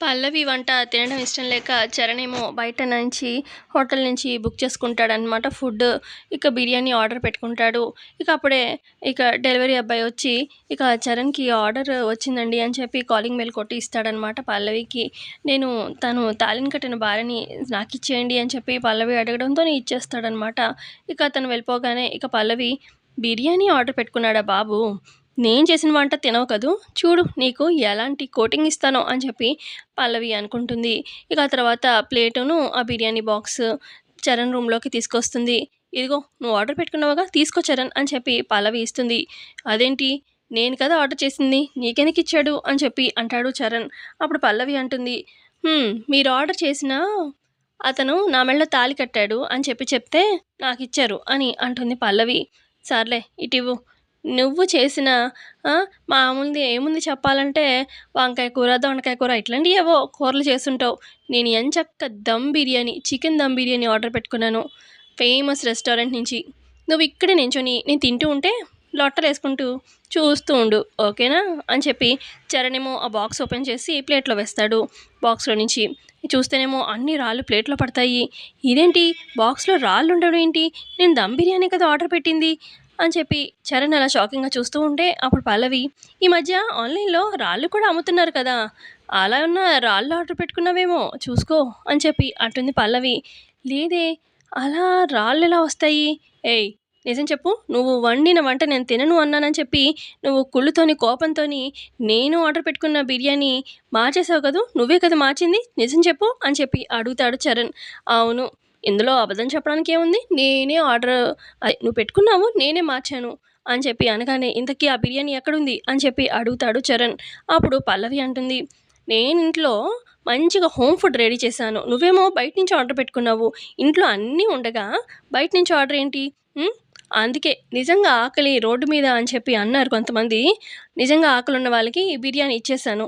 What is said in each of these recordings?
పల్లవి వంట తినడం ఇష్టం లేక చరణేమో బయట నుంచి హోటల్ నుంచి బుక్ చేసుకుంటాడనమాట ఫుడ్. ఇక బిర్యానీ ఆర్డర్ పెట్టుకుంటాడు. ఇక అప్పుడే డెలివరీ అబ్బాయి వచ్చి ఇక చరణ్‌కి ఆర్డర్ వచ్చిందండి అని చెప్పి కాలింగ్ బెల్ కొట్టి ఇస్తాడనమాట పల్లవికి. నేను తను తాళిని కట్టిన భార్యని నాకిచ్చేయండి అని చెప్పి పల్లవి అడగడంతోనే ఇచ్చేస్తాడనమాట. ఇక అతను వెళ్ళిపోగానే ఇక పల్లవి, బిర్యానీ ఆర్డర్ పెట్టుకున్నాడా బాబు? నేను చేసిన వంట తినవు కదూ! చూడు నీకు ఎలాంటి కోటింగ్ ఇస్తానో అని చెప్పి పల్లవి అనుకుంటుంది. ఇక ఆ తర్వాత ప్లేటును, ఆ బిర్యానీ బాక్స్ చరణ్ రూమ్‌లోకి తీసుకొస్తుంది. ఇదిగో నువ్వు ఆర్డర్ పెట్టుకున్నావుగా తీసుకో చరణ్ అని చెప్పి పల్లవి ఇస్తుంది. అదేంటి నేను కదా ఆర్డర్ చేసింది నీకెందుకిచ్చాడు అని చెప్పి అంటాడు చరణ్. అప్పుడు పల్లవి అంటుంది, మీరు ఆర్డర్ చేసిన అతను నా మెడలో తాళి కట్టాడు అని చెప్తే నాకిచ్చారు అని అంటుంది పల్లవి. సర్లే ఇటివ్వు. నువ్వు చేసిన మామూలుది ఏముంది చెప్పాలంటే వంకాయ కూర, దొండకాయ కూర ఇట్లాంటియేవో కూరలు చేసుంటావు. నేను ఎంచక్కా దమ్ బిర్యానీ, చికెన్ దమ్ బిర్యానీ ఆర్డర్ పెట్టుకున్నాను ఫేమస్ రెస్టారెంట్ నుంచి. నువ్వు ఇక్కడే నించొని నేను తింటూ ఉంటే లొట్టలేసుకుంటూ చూస్తూ ఉండు. ఓకేనా అని చెప్పి చరణేమో ఆ బాక్స్ ఓపెన్ చేసి ప్లేట్‌లో వేస్తాడు. బాక్స్‌లో నుంచి చూస్తేనేమో అన్ని రాళ్ళు ప్లేట్‌లో పడతాయి. ఇదేంటి బాక్స్‌లో రాళ్ళు ఉండడం ఏంటి? నేను దమ్ బిర్యానీ కదా ఆర్డర్ పెట్టింది అని చెప్పి చరణ్ అలా షాకింగ్‌గా చూస్తూ ఉంటే అప్పుడు పల్లవి, ఈ మధ్య ఆన్‌లైన్‌లో రాళ్ళు కూడా అమ్ముతున్నారు కదా! అలా ఉన్న రాళ్ళు ఆర్డర్ పెట్టుకున్నావేమో చూసుకో అని చెప్పి అంటుంది పల్లవి. లేదే అలా రాళ్ళెలా వస్తాయి? ఏయ్! నిజం చెప్పు. నువ్వు వండిన వంట నేను తినను అన్నానని చెప్పి నువ్వు కుళ్ళుతోని, కోపంతోని నేను ఆర్డర్ పెట్టుకున్న బిర్యానీ మార్చేసావు కదూ! నువ్వే కదా మార్చింది. నిజం చెప్పు అని చెప్పి అడుగుతాడు చరణ్. అవును. ఇందులో అబద్ధం చెప్పడానికి ఏముంది? నేనే ఆర్డర్ అదే నువ్వు పెట్టుకున్నావు నేనే మార్చాను అని చెప్పి అనగానే, ఇంతకీ ఆ బిర్యానీ ఎక్కడుంది అని చెప్పి అడుగుతాడు చరణ్. అప్పుడు పల్లవి అంటుంది, నేను ఇంట్లో మంచిగా హోమ్ ఫుడ్ రెడీ చేశాను. నువ్వేమో బయట నుంచి ఆర్డర్ పెట్టుకున్నావు. ఇంట్లో అన్నీ ఉండగా బయట నుంచి ఆర్డర్ ఏంటి? హ్మ్. అందుకే నిజంగా ఆకలి రోడ్డు మీద అని చెప్పి అన్నారు కొంతమంది. నిజంగా ఆకలున్న వాళ్ళకి ఈ బిర్యానీ ఇచ్చేసాను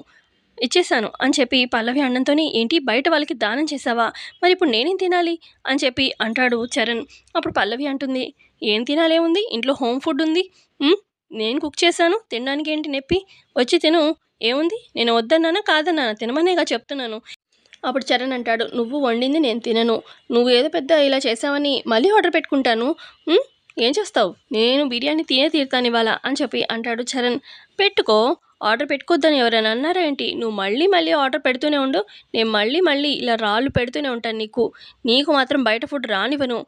అని చెప్పి పల్లవి అనడంతోని, ఏంటి బయట వాళ్ళకి దానం చేశావా? మరిప్పుడు నేనేం తినాలి? అని చెప్పి అంటాడు చరణ్. అప్పుడు పల్లవి అంటుంది, ఏం తినాలేముంది? ఇంట్లో హోమ్ ఫుడ్ ఉంది. హ్మ్. నేను కుక్ చేశాను. తినడానికేంటి నొప్పి? వచ్చి తిను. ఏముంది? నేను వద్దన్నానా? కాదన్నానా? తినమనేగా చెప్తున్నాను. అప్పుడు చరణ్ అంటాడు, నువ్వు వండింది నేను తినను. నువ్వేదో పెద్ద ఇలా చేశావని మళ్ళీ ఆర్డర్ పెట్టుకుంటాను. హ్మ్. ఏం చేస్తావు? నేను బిర్యానీ తినే తీరుతాను ఇవాళ అని చెప్పి అంటాడు చరణ్. పెట్టుకో. ఆర్డర్ పెట్టుకోవద్దని ఎవరైనా అన్నారా ఏంటి? నువ్వు మళ్ళీ మళ్ళీ ఆర్డర్ పెడుతూనే ఉండు. నేను మళ్ళీ మళ్ళీ ఇలా రాళ్ళు పెడుతూనే ఉంటాను నీకు. నీకు మాత్రం బయట ఫుడ్ రానివ్వను.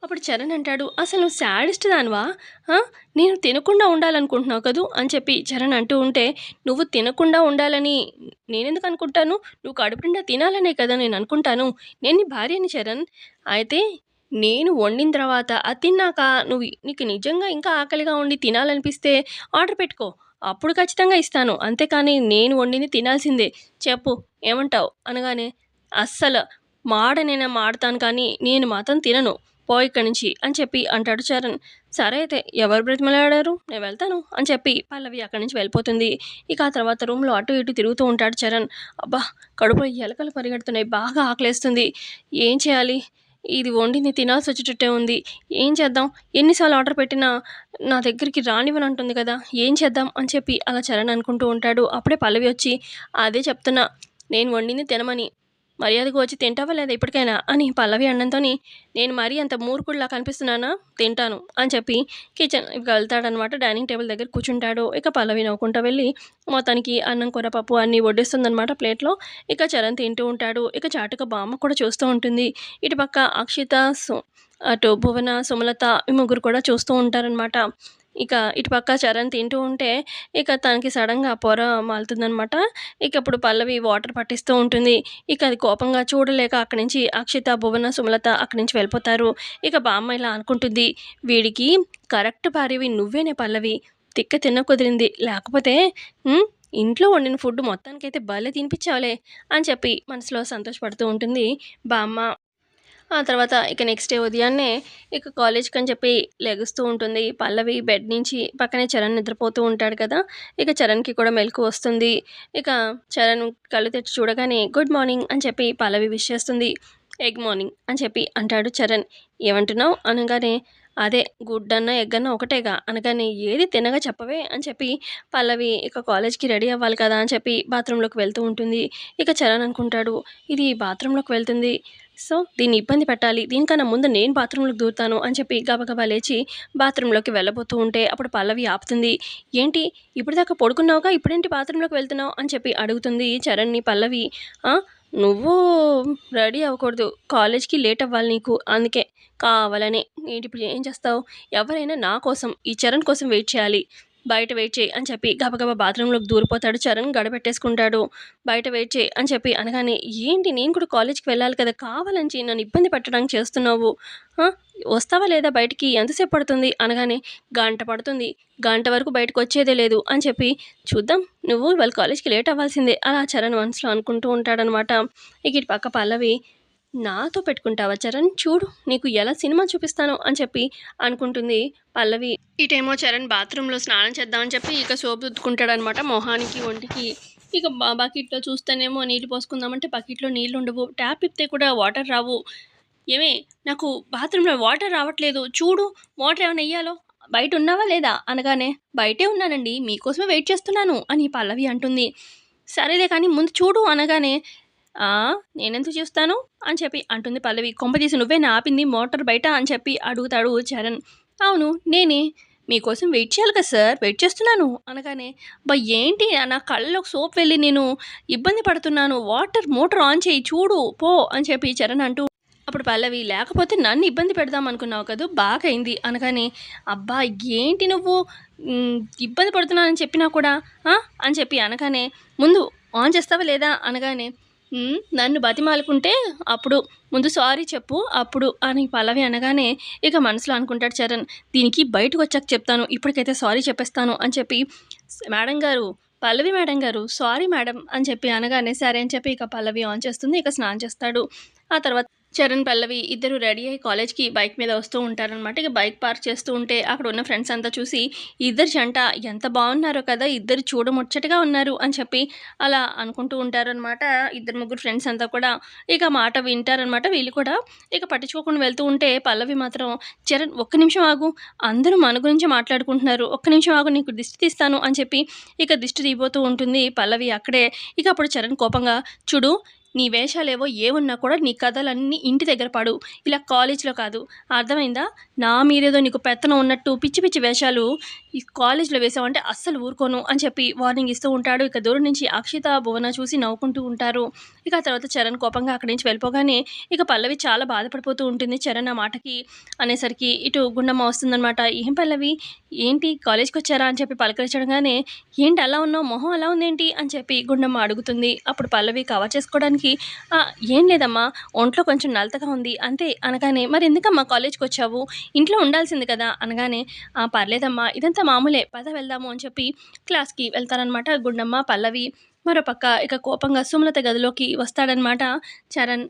అప్పుడు చరణ్ అంటాడు, అసలు నువ్వు శాడిస్ట్ దానివా? ఆ? నేను తినకుండా ఉండాలనుకుంటున్నావు కదూ అని చెప్పి చరణ్ అంటూ ఉంటే, నువ్వు తినకుండా ఉండాలని నేనెందుకు అనుకుంటాను? నువ్వు కడుపు నిండా తినాలనే కదా నేను అనుకుంటాను. నేను నీ భార్యని చరణ్. అయితే నేను వండిన తర్వాత అది తిన్నాక నీకు నిజంగా ఇంకా ఆకలిగా ఉండి తినాలనిపిస్తే ఆర్డర్ పెట్టుకో. అప్పుడు ఖచ్చితంగా ఇస్తాను. అంతేకాని నేను వండింది తినాల్సిందే. చెప్పు ఏమంటావు అనగానే, అస్సలు మాడనైనా మాడతాను కానీ నేను మాత్రం తినను. పో ఇక్కడి నుంచి అని చెప్పి అంటాడు చరణ్. సరే అయితే ఎవరు బ్రతిమలాడారు? నేను వెళ్తాను అని చెప్పి పల్లవి అక్కడి నుంచి వెళ్ళిపోతుంది. ఇక ఆ తర్వాత రూమ్‌లో అటు ఇటు తిరుగుతూ ఉంటాడు చరణ్. అబ్బా! కడుపులో ఎలకలు పరిగెడుతున్నాయి. బాగా ఆకలేస్తుంది. ఏం చేయాలి? ఇది వండింది తినాల్సొచ్చేటట్టే ఉంది. ఏం చేద్దాం? ఎన్ని సార్లు ఆర్డర్ పెట్టినా నా దగ్గరికి రానివ్వనంటుంది కదా! ఏం చేద్దాం? అని చెప్పి అలా చరణ్ అనుకుంటూ ఉంటాడు. అప్పుడే పల్లవి వచ్చి, అదే చెప్తున్నా నేను వండింది తినమని. మర్యాదగా వచ్చి తింటావా లేదా ఇప్పటికైనా అని పల్లవి అనడంతోని, నేను మరీ అంత మూర్ఖుడిలా కనిపిస్తున్నానా? తింటాను అని చెప్పి ఇక వెళ్తాడనమాట. డైనింగ్ టేబుల్ దగ్గర కూర్చుంటాడు. ఇక పల్లవి నవ్వుకుంటా వెళ్ళి మొత్తానికి అన్నం, కూర, పప్పు అన్నీ వడ్డిస్తుందనమాట ప్లేట్‌లో. ఇక చరణ్ తింటూ ఉంటాడు. ఇక చాటుగా బామ్మ కూడా చూస్తూ ఉంటుంది. ఇటుపక్క అక్షిత, అటు భువన, సుమలత ఈ ముగ్గురు కూడా చూస్తూ ఉంటారనమాట. ఇక ఇటుపక్క చరణ్ తింటూ ఉంటే ఇక తనకి సడెన్‌గా పొర మాలుతుందనమాట. ఇక ఇప్పుడు పల్లవి వాటర్ పట్టిస్తూ ఉంటుంది. ఇక అది కోపంగా చూడలేక అక్కడి నుంచి అక్షిత, భువన, సుమలత అక్కడి నుంచి వెళ్ళిపోతారు. ఇక బామ్మ ఇలా అనుకుంటుంది, వీడికి కరెక్ట్ భార్యవి నువ్వేనే పల్లవి. తిక్క తిన్న కుదిరింది. లేకపోతే హ్మ్. ఇంట్లో వండిన ఫుడ్ మొత్తానికైతే భలే తినిపించావులే అని చెప్పి మనసులో సంతోషపడుతూ ఉంటుంది బామ్మ. ఆ తర్వాత ఇక నెక్స్ట్ డే ఉదయాన్నే ఇక కాలేజ్‌కని చెప్పి లెగుస్తూ ఉంటుంది. పల్లవి బెడ్ నుంచి పక్కనే చరణ్ నిద్రపోతూ ఉంటాడు కదా! ఇక చరణ్‌కి కూడా మెలుకువ వస్తుంది. ఇక చరణ్ కళ్ళు తెరిచి చూడగానే గుడ్ మార్నింగ్ అని చెప్పి పల్లవి విష్ చేస్తుంది. ఎగ్ మార్నింగ్ అని చెప్పి అంటాడు చరణ్. ఏమంటున్నావు? అనగానే అదే గుడ్డన్నా, ఎగ్గన్నా ఒకటేగా అనగానే ఏది తినగా చెప్పవే అని చెప్పి పల్లవి ఇక కాలేజ్‌కి రెడీ అవ్వాలి కదా అని చెప్పి బాత్రూంలోకి వెళ్తూ ఉంటుంది. ఇక చరణ్ అనుకుంటాడు ఇది బాత్రూంలోకి వెళ్తుంది. సో, దీన్ని ఇబ్బంది పెట్టాలి. దీనికన్నా ముందు నేను బాత్రూంలోకి దూరుతాను అని చెప్పి గబగబా లేచి బాత్రూంలోకి వెళ్ళబోతూ ఉంటే అప్పుడు పల్లవి ఆపుతుంది. ఏంటి ఇప్పటిదాకా పడుకున్నావుగా ఇప్పుడేంటి బాత్రూంలోకి వెళ్తున్నావు అని చెప్పి అడుగుతుంది చరణ్‌ని పల్లవి. ఆ! నువ్వు రెడీ అవ్వకూడదు. కాలేజ్‌కి లేట్ అవ్వాలి నీకు. అందుకే కావాలని. ఏంటిప్పుడు ఏం చేస్తావు? ఎవరైనా నా కోసం, ఈ చరణ్ కోసం వెయిట్ చేయాలి. బయట వెయిట్ చెయి అని చెప్పి గబగబా బాత్రూంలోకి దూరిపోతాడు చరణ్. గడపెట్టేసుకుంటాడు. బయట వెయిట్ చెయి అని చెప్పి అనగానే, ఏంటి నేను కూడా కాలేజ్‌కి వెళ్ళాలి కదా! కావాలని నన్ను ఇబ్బంది పెట్టడానికి చేస్తున్నావు. ఆ! వస్తావా లేదా బయటికి? ఎంతసేపు పడుతుంది? అనగానే, గంట పడుతుంది. గంట వరకు బయటకొచ్చేదే లేదు అని చెప్పి, చూద్దాం నువ్వు ఇవాళ కాలేజ్‌కి లేట్ అవ్వాల్సిందే. అలా చరణ్ మనసులో అనుకుంటూ ఉంటాడనమాట. ఇక ఇటు పక్క పల్లవి నాతో పెట్టుకుంటావా చరణ్? చూడు నీకు ఎలా సినిమా చూపిస్తానో అని చెప్పి అనుకుంటుంది పల్లవి. ఇటేమో చరణ్ బాత్రూంలో స్నానం చేద్దామని చెప్పి ఇక సోప్ రుద్దుకుంటాడనమాట మొహానికి, ఒంటికి. ఇక బకెట్‌లో చూస్తేనేమో నీళ్ళు పోసుకుందామంటే బకెట్‌లో నీళ్లుండవు. ట్యాప్ తిప్పితే కూడా వాటర్ రావు. ఏమే నాకు బాత్రూంలో వాటర్ రావట్లేదు. చూడు మోటర్ ఏమైనా ఎయ్యాలో? బయట ఉన్నావా లేదా? అనగానే, బయటే ఉన్నానండి. మీకోసమే వెయిట్ చేస్తున్నాను అని పల్లవి అంటుంది. సరేలే కానీ ముందు చూడు అనగానే, ఆ! నేనెందుకు చూస్తాను అని చెప్పి అంటుంది పల్లవి. కొంపదీసి నువ్వేనా ఆపింది మోటార్ బయట అని చెప్పి అడుగుతాడు చరణ్. అవును నేనే. మీకోసం వెయిట్ చేయాలి కదా సార్! వెయిట్ చేస్తున్నాను అనగానే, అబ్బా! ఏంటి నా కళ్ళలోకి సోప్ వెళ్ళి నేను ఇబ్బంది పడుతున్నాను. మోటార్ ఆన్ చెయ్యి చూడు పో అని చెప్పి చరణ్ అంటూ అప్పుడు పల్లవి లేకపోతే నన్ను ఇబ్బంది పెడదాం అనుకున్నావు కదూ! బాగయింది అనగానే, అబ్బా! ఏంటి నువ్వు ఇబ్బంది పడుతున్నానని చెప్పినా కూడా ఆ! అని చెప్పి అనగానే, ముందు ఆన్ చేస్తావా లేదా అనగానే, నన్ను బతిమాలుకుంటే అప్పుడు ముందు సారీ చెప్పు అప్పుడు అని పల్లవి అనగానే, ఇక మనసులో అనుకుంటాడు చరణ్. దీనికి బయటకొచ్చాక చెప్తాను. ఇప్పటికైతే సారీ చెప్పేస్తాను అని చెప్పి, మేడం గారు పల్లవి మేడం గారు సారీ మేడం అని చెప్పి అనగానే, సరే అని చెప్పి ఇక పల్లవి ఆన్ చేస్తుంది. ఇక స్నానం చేస్తాడు. ఆ తర్వాత చరణ్, పల్లవి ఇద్దరు రెడీ అయ్యి కాలేజ్‌కి బైక్ మీద వస్తూ ఉంటారనమాట. ఇక బైక్ పార్క్ చేస్తూ ఉంటే అక్కడ ఉన్న ఫ్రెండ్స్ అంతా చూసి, ఇద్దరు జంట ఎంత బాగున్నారో కదా! ఇద్దరు చూడముచ్చటగా ఉన్నారు అని చెప్పి అలా అనుకుంటూ ఉంటారనమాట. ఇద్దరు ముగ్గురు ఫ్రెండ్స్ అంతా కూడా ఇక మాట వింటారనమాట. వీళ్ళు కూడా ఇక పట్టించుకోకుండా వెళ్తూ ఉంటే పల్లవి మాత్రం, చరణ్ ఒక్క నిమిషం ఆగు. అందరూ మన గురించే మాట్లాడుకుంటున్నారు. ఒక్క నిమిషం ఆగు నీకు దిష్టి తీస్తాను అని చెప్పి ఇక దిష్టి తీయబోతూ ఉంటుంది పల్లవి అక్కడే. ఇక అప్పుడు చరణ్ కోపంగా, చూడు నీ వేషాలేవో ఏవున్నా కూడా నీ కథలన్నీ ఇంటి దగ్గర పడు. ఇలా కాలేజ్‌లో కాదు. అర్థమైందా? నా మీదేదో నీకు పెత్తనం ఉన్నట్టు పిచ్చి పిచ్చి వేషాలు ఈ కాలేజ్‌లో వేశావంటే అస్సలు ఊరుకోను అని చెప్పి వార్నింగ్ ఇస్తూ ఉంటాడు. ఇక దూరం నుంచి అక్షిత, భువన చూసి నవ్వుకుంటూ ఉంటారు. ఇక ఆ తర్వాత చరణ్ కోపంగా అక్కడి నుంచి వెళ్ళిపోగానే ఇక పల్లవి చాలా బాధపడిపోతూ ఉంటుంది. చరణ్ ఆ మాటకి అనేసరికి ఇటు గుండమ్మ వస్తుందనమాట. ఏం పల్లవి ఏంటి కాలేజ్‌కొచ్చారా అని చెప్పి పలకరించడంగానే, ఏంటి అలా ఉన్నావు? మొహం అలా ఉందేంటి? అని చెప్పి గుండమ్మ అడుగుతుంది. అప్పుడు పల్లవి కవర్ చేసుకోవడానికి, ఏం లేదమ్మా ఒంట్లో కొంచెం నలతగా ఉంది అంతే అనగానే, మరెందుకమ్మా కాలేజ్‌కొచ్చావు? ఇంట్లో ఉండాల్సింది కదా! అనగానే, పర్లేదమ్మా ఇదంతా మామూలే పద వెళ్దాము అని చెప్పి క్లాస్‌కి వెళ్తారనమాట గుండమ్మ, పల్లవి. మరోపక్క ఇక కోపంగా సుమలత గదిలోకి వస్తాడనమాట చరణ్.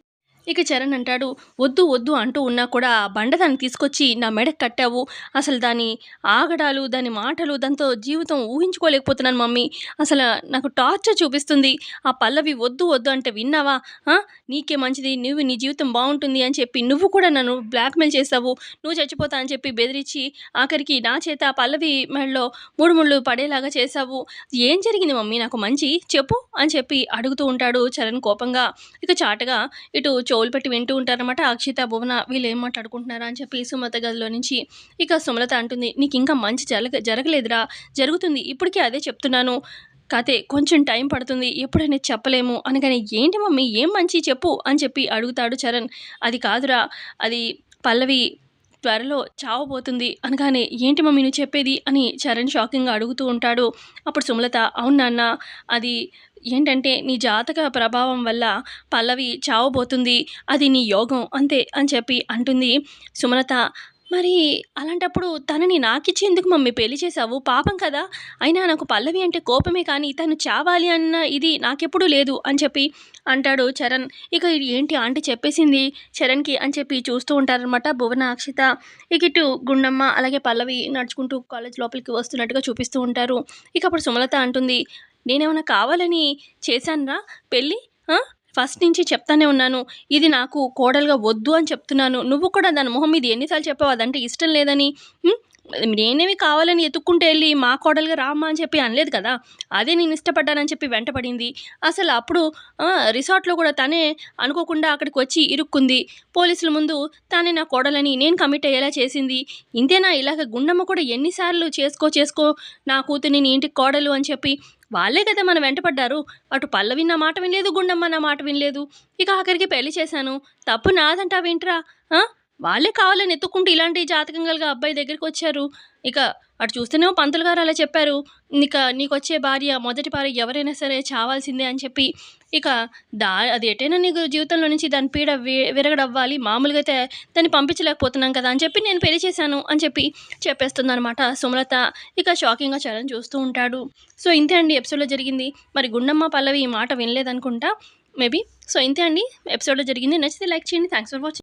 ఇక చరణ్ అంటాడు, "వద్దు, వద్దు అంటూ ఉన్నా కూడా ఆ బండ దాన్ని తీసుకొచ్చి నా మెడకు కట్టావు. అసలు దాని ఆగడాలు, దాని మాటలు, దాంతో జీవితం ఊహించుకోలేకపోతున్నాను మమ్మీ. అసల నాకు టార్చర్ చూపిస్తుంది. ఆ పల్లవి వద్దు, వద్దు అంటే విన్నావా? ఆ! నీకే మంచిది. నీ జీవితం బావుంటుంది అని చెప్పి నువ్వు కూడా నన్ను బ్లాక్‌మెయిల్ చేసావు. నువ్వు చచ్చిపోతా అని చెప్పి బెదిరించి ఆఖరికి నా చేత ఆ పల్లవి మెడలో 3 ముళ్ళు పడేలాగా చేసావు. ఏం జరిగింది మమ్మీ నాకు మంచి చెప్పు" అని చెప్పి అడుగుతూ ఉంటాడు చరణ్ కోపంగా. ఇక చాటుగా ఇటు చెవులు పెట్టి వింటూ ఉంటారనమాట అక్షిత, భువన వీళ్ళేం మాట్లాడుకుంటున్నారా అని చెప్పి సుమలత గదిలో నుంచి. ఇక సుమలత అంటుంది, "నీకింకా మంచి జరగలేదురా, జరుగుతుంది. ఇప్పటికే అదే చెప్తున్నాను. కథే కొంచెం టైం పడుతుంది. ఎప్పుడనేది చెప్పలేము" అనగానే, "ఏంటి మమ్మీ ఏం మంచి చెప్పు" అని చెప్పి అడుగుతాడు చరణ్. "అది కాదురా, అది పల్లవి త్వరలో చావబోతుంది" అనగానే, "ఏంటి మమ్మీ నువ్వు చెప్పేది" అని చరణ్ షాకింగ్‌గా అడుగుతూ ఉంటాడు. అప్పుడు సుమలత, "అవును నాన్న, అది ఏంటంటే నీ జాతక ప్రభావం వల్ల పల్లవి చావబోతుంది. అది నీ యోగం అంతే అని చెప్పి అంటుంది సుమలత. మరి అలాంటప్పుడు తనని నాకిచ్చి ఎందుకు మమ్మీ పెళ్లి చేసావు? పాపం కదా! అయినా నాకు పల్లవి అంటే కోపమే కానీ తను చావాలి అన్న ఇది నాకెప్పుడూ లేదు అని చెప్పి అంటాడు చరణ్. ఇక ఇది ఏంటి ఆంటీ చెప్పేసింది చరణ్‌కి అని చెప్పి చూస్తూ ఉంటారనమాట భువన, అక్షిత. ఇక ఇటు గుండమ్మ అలాగే పల్లవి నడుచుకుంటూ కాలేజ్ లోపలికి వస్తున్నట్టుగా చూపిస్తూ ఉంటారు. ఇక అప్పుడు సుమలత అంటుంది, నేనేమన్నా కావాలని చేశానురా పెళ్లి? ఆ! ఫస్ట్ నుంచి చెప్తానే ఉన్నాను. ఇది నాకు కోడలుగా వద్దు అని చెప్తున్నాను. నువ్వు కూడా దాని మొహం మీద ఎన్ని సార్లు చెప్పావు అదంటే ఇష్టం లేదని. హ్మ్. నేనేమి కావాలని ఎతుక్కుంటూ ఎళ్లి మా కోడలుగా రామ్మా అని చెప్పి అనలేదు కదా! అదే నేను ఇష్టపడ్డానని చెప్పి వెంట పడింది. అసలు అప్పుడు రిసార్ట్‌లో కూడా తనే అనుకోకుండా అక్కడికొచ్చి ఇరుక్కుంది. పోలీసుల ముందు తానే నా కోడలని నేను కమిట్ అయ్యేలా చేసింది. ఇంతేనా ఇలాగ గుండమ్మ కూడా ఎన్ని సార్లు చేసుకో నా కూతురిని నీ ఇంటికి కోడలు అని చెప్పి వాళ్ళే కదా మన వెంట పడ్డారు. అటు పల్లవి నా మాట వినలేదు, గుండమ్మ నా మాట వినలేదు. ఇక ఆఖరికి పెళ్లి చేశాను. తప్పు నాదంటావేంట్రా? ఆ! వాళ్ళే కావాలని ఎతుక్కుంటూ ఇలాంటి జాతకం గల అబ్బాయి దగ్గరికొచ్చారు. ఇక అటు చూస్తేనేమో పంతులు గారు అలా చెప్పారు. నీకొచ్చే భార్య మొదటి భార్య ఎవరైనా సరే చావాల్సిందే అని చెప్పి, ఇక అది ఎటైనా నీకు జీవితంలో నుంచి దాని పీడ విరగడవ్వాలి. మామూలుగా అయితే దాన్ని పంపించలేకపోతున్నాం కదా! అని చెప్పి నేను పెళ్లి చేశాను అని చెప్పి చెప్పేస్తుందనమాట సుమలత. ఇక షాకింగ్‌గా చరణ్ చూస్తూ ఉంటాడు. సో, ఇంతే అండి ఎపిసోడ్‌లో జరిగింది. మరి గుండమ్మ, పల్లవి ఈ మాట వినలేదనుకుంటా మేబీ. సో, ఇంతే అండి ఎపిసోడ్‌లో జరిగింది. నచ్చితే లైక్ చేయండి. Thanks for watching.